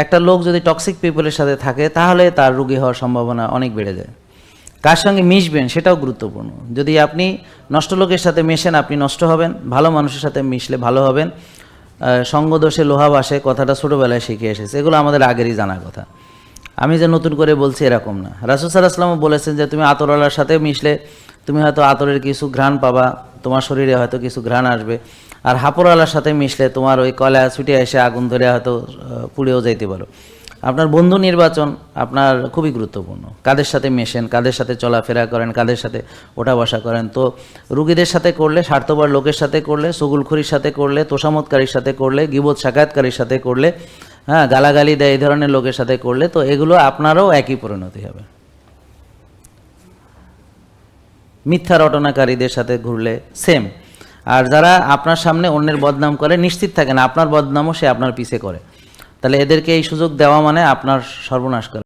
একটা লোক যদি টক্সিক পিপলের সাথে থাকে তাহলে তার রোগী হওয়ার সম্ভাবনা অনেক বেড়ে যায়। কার সঙ্গে মিশবেন সেটাও গুরুত্বপূর্ণ। যদি আপনি নষ্ট লোকের সাথে মেশেন আপনি নষ্ট হবেন, ভালো মানুষের সাথে মিশলে ভালো হবেন। সঙ্গদোষে লোহা বাসে কথাটা ছোটোবেলায় শিখে এসেছে, এগুলো আমাদের আগেরই জানা কথা। আমি যে নতুন করে বলছি এরকম না। রাসূল সাল্লাল্লাহু আলাইহি ওয়াসাল্লামও বলেছেন যে তুমি আতরওয়ালার সাথে মিশলে তুমি হয়তো আতরের কিছু ঘ্রাণ পাবা, তোমার শরীরে হয়তো কিছু ঘ্রাণ আসবে। আর হাপরওয়ালার সাথে মিশলে তোমার ওই কয়লা ছুটে এসে আগুন ধরে হয়তো পুড়েও যাইতে পারো। আপনার বন্ধু নির্বাচন আপনার খুবই গুরুত্বপূর্ণ। কাদের সাথে মেশেন, কাদের সাথে চলাফেরা করেন, কাদের সাথে ওঠা বসা করেন। তো রুগীদের সাথে করলে, স্বার্থপর লোকের সাথে করলে, চুগলখড়ির সাথে করলে, তোষামতকারীর সাথে করলে, গীবত সাকায়াতকারীর সাথে করলে, হ্যাঁ গালাগালি দেয় এই ধরনের লোকের সাথে করলে, তো এগুলো আপনারও একই পরিণতি হবে। মিথ্যা রটনাকারীদের সাথে ঘুরলে সেম। আর যারা আপনার সামনে অন্যের বদনাম করে, নিশ্চিত থাকেন আপনার বদনামও সে আপনার পিছে করে, তাহলে এদেরকে এই সুযোগ দেওয়া মানে আপনার সর্বনাশ করা।